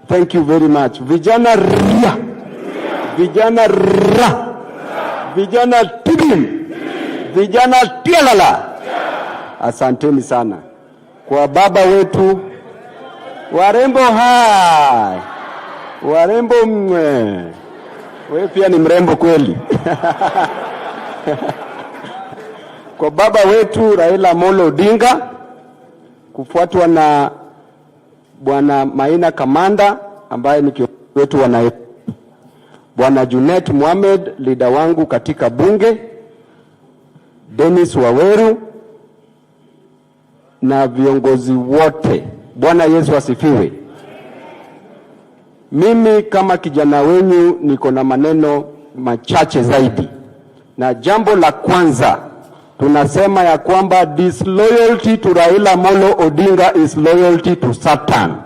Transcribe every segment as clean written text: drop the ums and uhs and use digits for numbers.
Thank you very much. Vijana ria. Vijana ra. Vijana tibim. Vijana tialala. Asanteni sana. Kwa baba wetu warembo hai. Warembo mwe. Wewe pia ni mrembo kweli. Kwa baba wetu Raila Amolo Odinga, kufuatwa na Bwana Maina Kamanda ambaye ni kiongozi wetu wa Nairobi, Bwana Junet Mohamed leader wangu katika bunge, Dennis Waweru na viongozi wote. Bwana Yesu asifiwe. Mimi kama kijana wenyu niko na maneno machache zaidi. Na jambo la kwanza tunasema ya kwamba disloyalty to Raila Amolo Odinga is loyalty to Satan.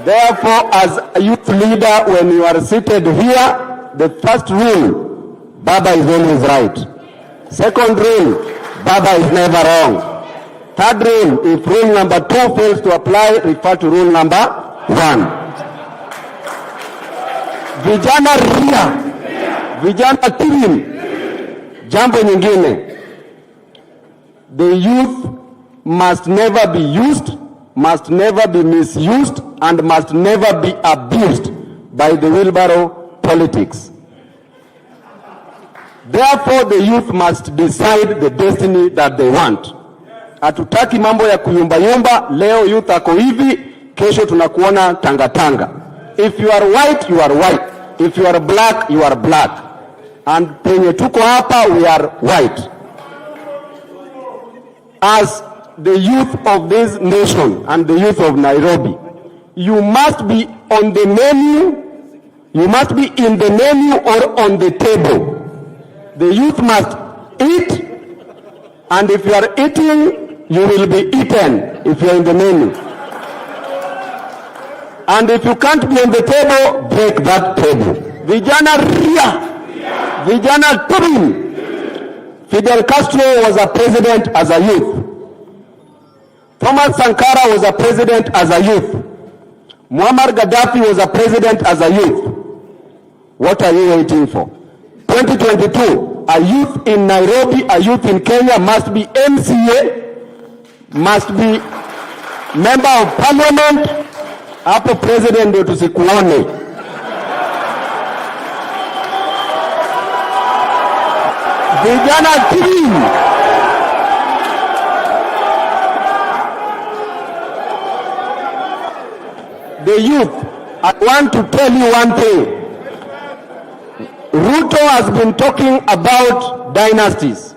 Therefore, as a youth leader, when you are seated here, the first rule, Baba is always right. Second rule, Baba is never wrong. Third rule, if rule number 2 fails to apply, refer to rule number 1. Vijana ria, vijana tilim. Jambo nyingine, the youth must never be used, must never be misused, and must never be abused by the wheelbarrow politics. Therefore, the youth must decide the destiny that they want. Hatutaki mambo ya kuyumba. Leo youth ako hivi, kesho tunakuona tanga. If you are white, you are white. If you are black, you are black. And penye tuko hapa, we are white. As the youth of this nation and the youth of Nairobi, you must be on the menu, you must be in the menu or on the table. The youth must eat, and if you are eating, you will be eaten if you are in the menu. And if you can't be on the table, break that table. Vijana ria, vijana tubim. Fidel Castro was a president as a youth. Thomas Sankara was a president as a youth. Muammar Gaddafi was a president as a youth. What are you waiting for? 2022, a youth in Nairobi, a youth in Kenya must be MCA, must be member of parliament. Hapo president ndio tusikuone. Vijana team. The youth, I want to tell you one thing. Ruto has been talking about dynasties.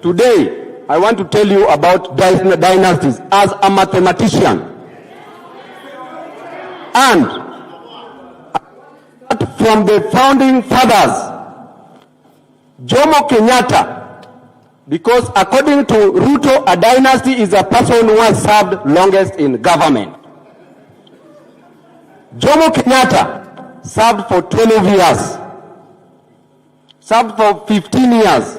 Today, I want to tell you about dynasties as a mathematician. And from the founding fathers, Jomo Kenyatta, because according to Ruto, a dynasty is a person who has served longest in government. Jomo Kenyatta served for 12 years, served for 15 years.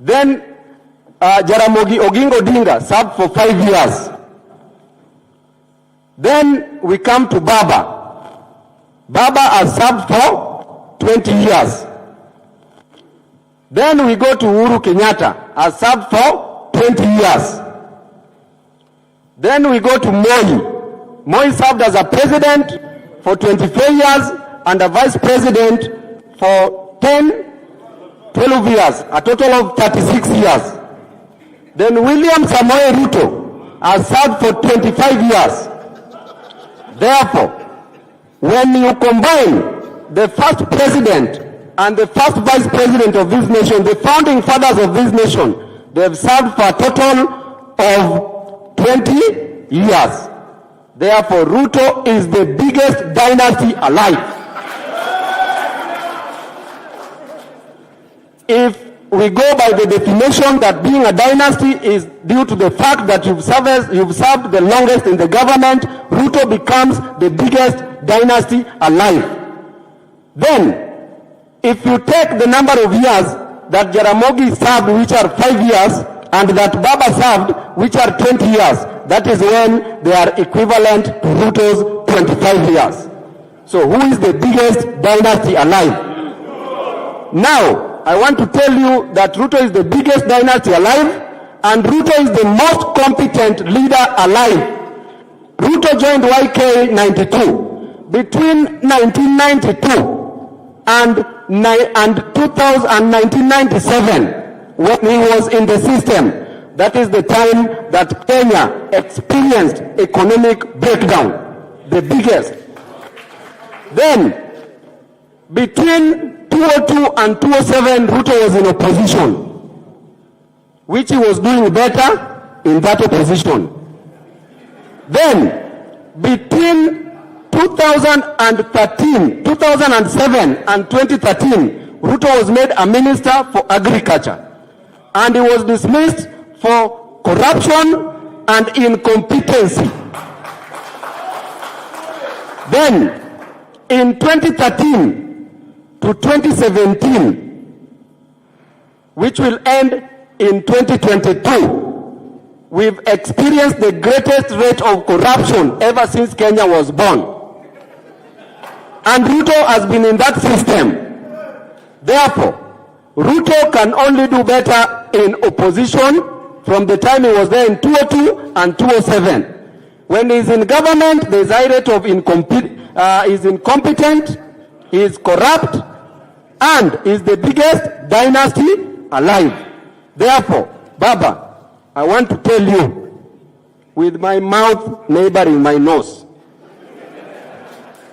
Then Jaramogi Oginga Odinga served for 5 years. Then we come to Baba. Baba has served for 20 years. Then we go to Uhuru Kenyatta, has served for 20 years. Then we go to Moi. Moi served as a president for 24 years and a vice president for 12 years, a total of 36 years. Then William Samoei Ruto has served for 25 years. Therefore, when you combine the first president and the first vice president of this nation, the founding fathers of this nation, they have served for a total of 20 years. Therefore, Ruto is the biggest dynasty alive. If we go by the definition that being a dynasty is due to the fact that you've served the longest in the government, Ruto becomes the biggest dynasty alive. Then, if you take the number of years that Jaramogi served, which are 5 years, and that Baba served, which are 20 years. That is when they are equivalent to Ruto's 25 years. So who is the biggest dynasty alive? Now, I want to tell you that Ruto is the biggest dynasty alive, and Ruto is the most competent leader alive. Ruto joined YK 92. Between 1992 and 1997, when he was in the system, that is the time that Kenya experienced economic breakdown, the biggest. Then, between 2002 and 2007, Ruto was in opposition, which he was doing better in that opposition. Then, between 2007 and 2013, Ruto was made a minister for agriculture, and he was dismissed for corruption and incompetency. Then, in 2013 to 2017, which will end in 2022, we've experienced the greatest rate of corruption ever since Kenya was born. And Ruto has been in that system. Therefore, Ruto can only do better in opposition from the time he was there in 2002 and 2007. When he's in government, there's a high rate of he's incompetent, he is corrupt, and is the biggest dynasty alive. Therefore, Baba, I want to tell you, with my mouth neighboring my nose,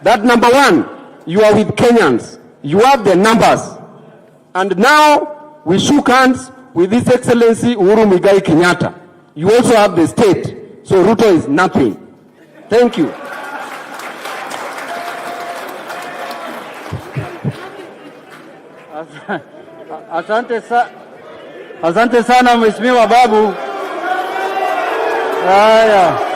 that number one, you are with Kenyans. You have the numbers. And now, we shook hands with His Excellency Uhuru Muigai Kenyatta. You also have the state. So Ruto is nothing. Thank you. Asante sana Mheshimiwa Babu. Haya.